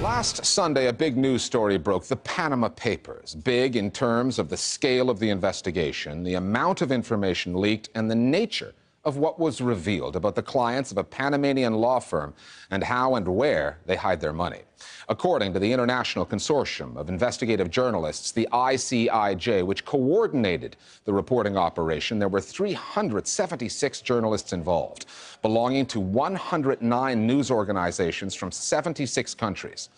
Last Sunday, a big news story broke: the Panama Papers. Big in terms of the scale of the investigation, the amount of information leaked, and the nature of what was revealed about the clients of a Panamanian law firm and how and where they hide their money. According to the International Consortium of Investigative Journalists, the ICIJ, which coordinated the reporting operation, there were 376 journalists involved, belonging to 109 news organizations from 76 countries.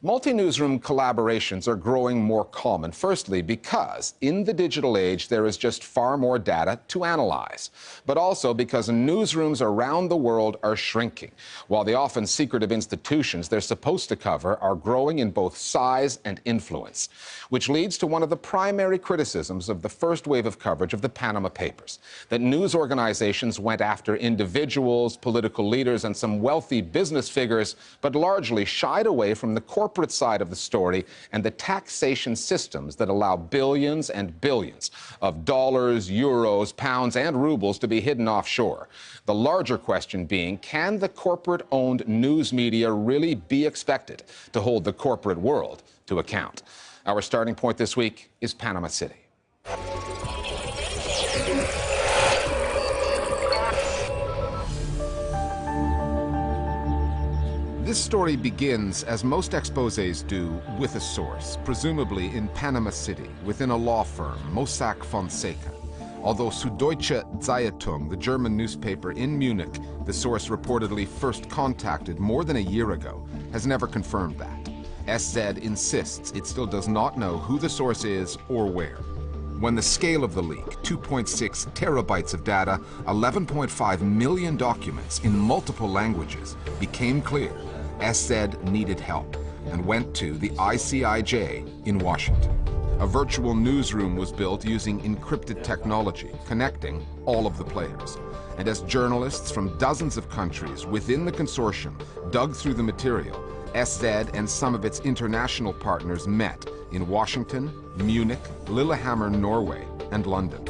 Multi-newsroom collaborations are growing more common, firstly because in the digital age there is just far more data to analyze, but also because newsrooms around the world are shrinking, while the often secretive institutions they're supposed to cover are growing in both size and influence, which leads to one of the primary criticisms of the first wave of coverage of the Panama Papers, that news organizations went after individuals, political leaders, and some wealthy business figures, but largely shied away from the corporate side of the story and the taxation systems that allow billions and billions of dollars, euros, pounds, and rubles to be hidden offshore. The larger question being, can the corporate-owned news media really be expected to hold the corporate world to account? Our starting point this week is Panama City. This story begins, as most exposés do, with a source, presumably in Panama City, within a law firm, Mossack Fonseca. Although Süddeutsche Zeitung, the German newspaper in Munich, the source reportedly first contacted more than a year ago, has never confirmed that. SZ insists it still does not know who the source is or where. When the scale of the leak, 2.6 terabytes of data, 11.5 million documents in multiple languages, became clear, SZ needed help and went to the ICIJ in Washington. A virtual newsroom was built using encrypted technology, connecting all of the players. And as journalists from dozens of countries within the consortium dug through the material, SZ and some of its international partners met in Washington, Munich, Lillehammer, Norway, and London.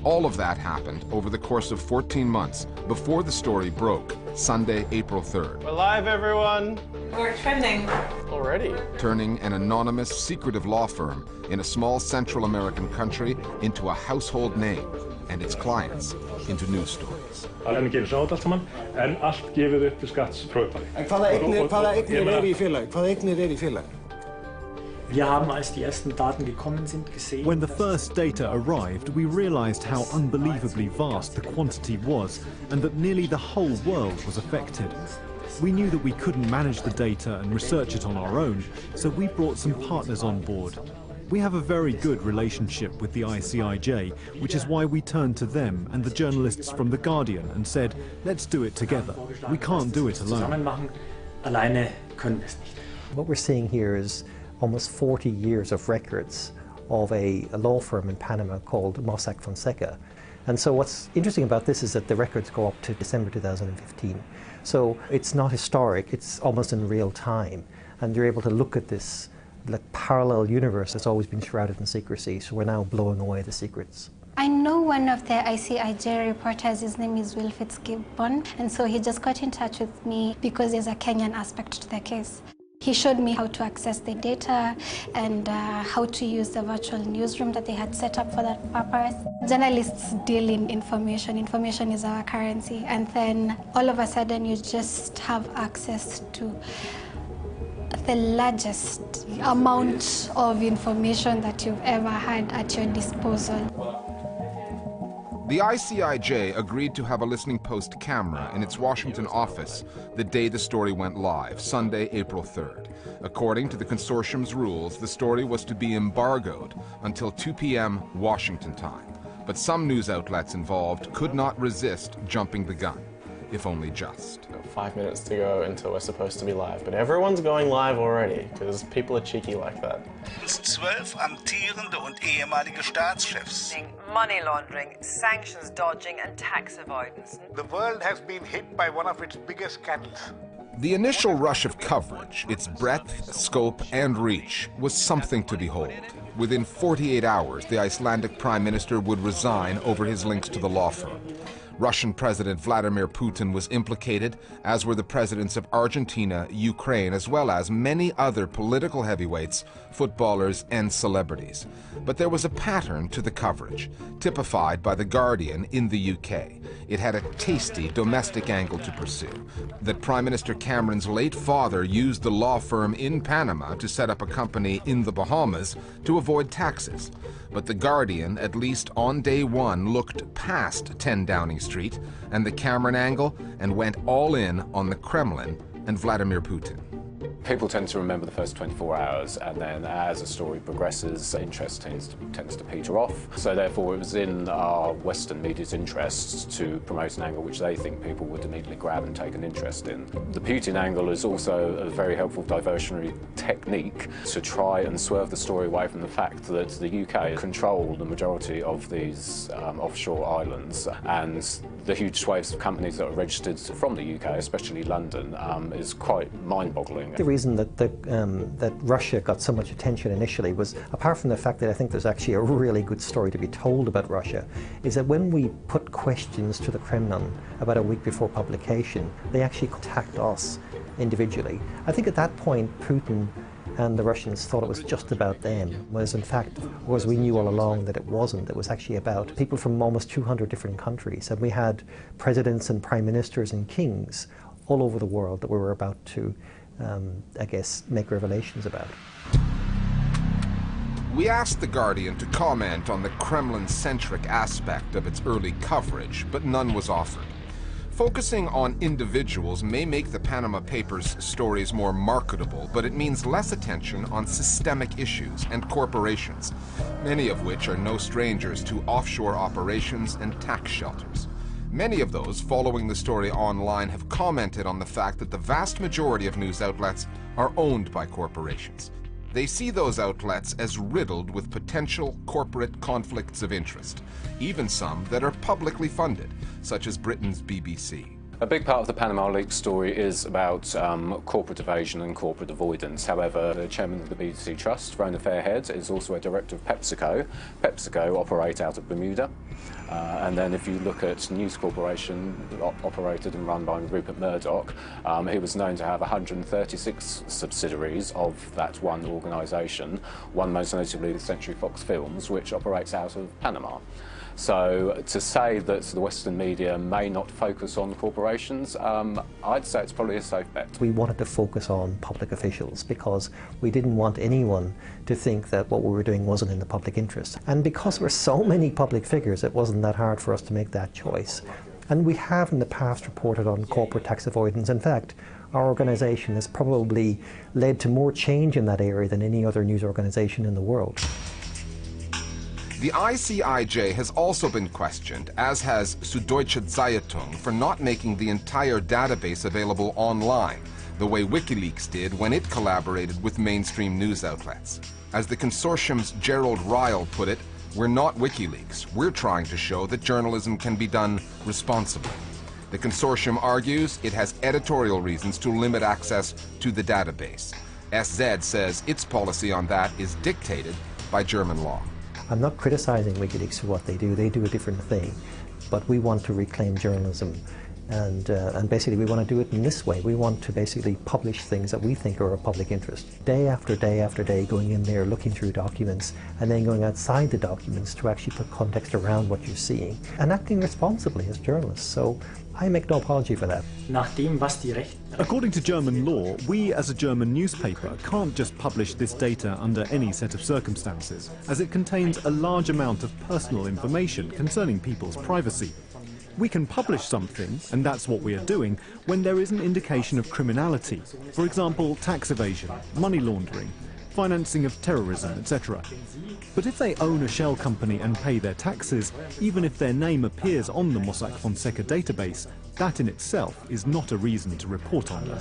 All of that happened over the course of 14 months before the story broke, Sunday, April 3rd. We're live, everyone. We're trending. Already. Turning an anonymous, secretive law firm in a small Central American country into a household name, and its clients into news stories. En allt gefið upp til skattsprófari. En hvaða eignir í félag? Hvaða eignir í félag? When the first data arrived, we realized how unbelievably vast the quantity was and that nearly the whole world was affected. We knew that we couldn't manage the data and research it on our own, so we brought some partners on board. We have a very good relationship with the ICIJ, which is why we turned to them and the journalists from The Guardian and said, let's do it together. We can't do it alone. What we're seeing here is almost 40 years of records of a law firm in Panama called Mossack Fonseca. And so what's interesting about this is that the records go up to December 2015. So it's not historic, it's almost in real time. And you're able to look at this like parallel universe that's always been shrouded in secrecy. So we're now blowing away the secrets. I know one of the ICIJ reporters, his name is Will Fitzgibbon, and so he just got in touch with me because there's a Kenyan aspect to the case. He showed me how to access the data and how to use the virtual newsroom that they had set up for that purpose. Journalists deal in information. Information is our currency. And then all of a sudden you just have access to the largest amount of information that you've ever had at your disposal. The ICIJ agreed to have a listening post camera in its Washington office the day the story went live, Sunday, April 3rd. According to the consortium's rules, the story was to be embargoed until 2 p.m. Washington time. But some news outlets involved could not resist jumping the gun, if only just. 5 minutes to go until we're supposed to be live, but everyone's going live already because people are cheeky like that. 12 amtierende und ehemalige Staatschefs. Money laundering, sanctions dodging, and tax avoidance. The world has been hit by one of its biggest scandals. The initial rush of coverage, its breadth, scope, and reach, was something to behold. Within 48 hours, the Icelandic Prime Minister would resign over his links to the law firm. Russian President Vladimir Putin was implicated, as were the presidents of Argentina, Ukraine, as well as many other political heavyweights, footballers, and celebrities. But there was a pattern to the coverage, typified by The Guardian in the UK. It had a tasty domestic angle to pursue, that Prime Minister Cameron's late father used the law firm in Panama to set up a company in the Bahamas to avoid taxes. But The Guardian, at least on day one, looked past 10 Downing Street and the Cameron angle and went all in on the Kremlin and Vladimir Putin. People tend to remember the first 24 hours, and then as a story progresses, interest tends to peter off. So therefore it was in our Western media's interests to promote an angle which they think people would immediately grab and take an interest in. The Putin angle is also a very helpful diversionary technique to try and swerve the story away from the fact that the UK control the majority of these offshore islands, and the huge swathes of companies that are registered from the UK, especially London, is quite mind-boggling. The reason that Russia got so much attention initially was, apart from the fact that I think there's actually a really good story to be told about Russia, is that when we put questions to the Kremlin about a week before publication, they actually contacted us individually. I think at that point Putin and the Russians thought it was just about them, whereas in fact, as we knew all along that it wasn't. It was actually about people from almost 200 different countries, and we had presidents and prime ministers and kings all over the world that we were about to I guess, make revelations about. We asked The Guardian to comment on the Kremlin-centric aspect of its early coverage, but none was offered. Focusing on individuals may make the Panama Papers stories more marketable, but it means less attention on systemic issues and corporations, many of which are no strangers to offshore operations and tax shelters. Many of those following the story online have commented on the fact that the vast majority of news outlets are owned by corporations. They see those outlets as riddled with potential corporate conflicts of interest, even some that are publicly funded, such as Britain's BBC. A big part of the Panama Leaks story is about corporate evasion and corporate avoidance. However, the chairman of the BBC Trust, Rona Fairhead, is also a director of PepsiCo. PepsiCo operate out of Bermuda. And then if you look at News Corporation, operated and run by Rupert Murdoch, he was known to have 136 subsidiaries of that one organisation, one most notably the Century Fox Films, which operates out of Panama. So to say that the Western media may not focus on corporations, I'd say it's probably a safe bet. We wanted to focus on public officials because we didn't want anyone to think that what we were doing wasn't in the public interest. And because there were so many public figures, it wasn't that hard for us to make that choice. And we have in the past reported on corporate tax avoidance. In fact, our organisation has probably led to more change in that area than any other news organisation in the world. The ICIJ has also been questioned, as has Süddeutsche Zeitung, for not making the entire database available online, the way WikiLeaks did when it collaborated with mainstream news outlets. As the Consortium's Gerald Ryle put it, we're not WikiLeaks. We're trying to show that journalism can be done responsibly. The Consortium argues it has editorial reasons to limit access to the database. SZ says its policy on that is dictated by German law. I'm not criticizing WikiLeaks for what they do a different thing, but we want to reclaim journalism, and basically we want to do it in this way. We want to basically publish things that we think are of public interest. Day after day after day, going in there, looking through documents, and then going outside the documents to actually put context around what you're seeing, and acting responsibly as journalists. So I make no apology for that. According to German law, we as a German newspaper can't just publish this data under any set of circumstances, as it contains a large amount of personal information concerning people's privacy. We can publish something, and that's what we are doing, when there is an indication of criminality, for example, tax evasion, money laundering, financing of terrorism, etc. But if they own a shell company and pay their taxes, even if their name appears on the Mossack Fonseca database, that in itself is not a reason to report on them.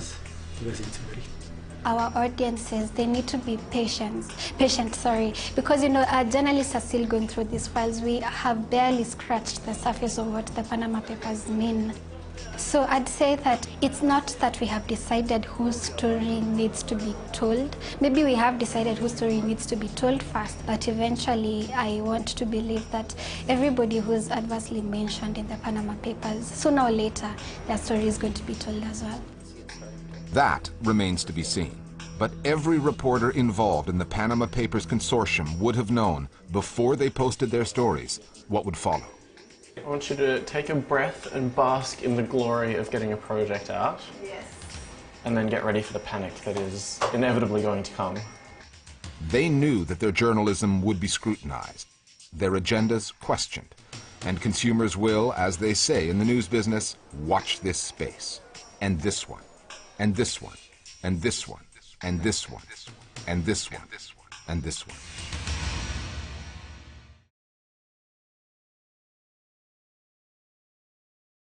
Our audiences, they need to be patient, because our journalists are still going through these files. We have barely scratched the surface of what the Panama Papers mean. So I'd say that it's not that we have decided whose story needs to be told. Maybe we have decided whose story needs to be told first, but eventually I want to believe that everybody who's adversely mentioned in the Panama Papers, sooner or later, their story is going to be told as well. That remains to be seen. But every reporter involved in the Panama Papers consortium would have known, before they posted their stories, what would follow. I want you to take a breath and bask in the glory of getting a project out. Yes. And then get ready for the panic that is inevitably going to come. They knew that their journalism would be scrutinized, their agendas questioned, and consumers will, as they say in the news business, watch this space, and this one, and this one, and this one, and this one, and this one, and this one.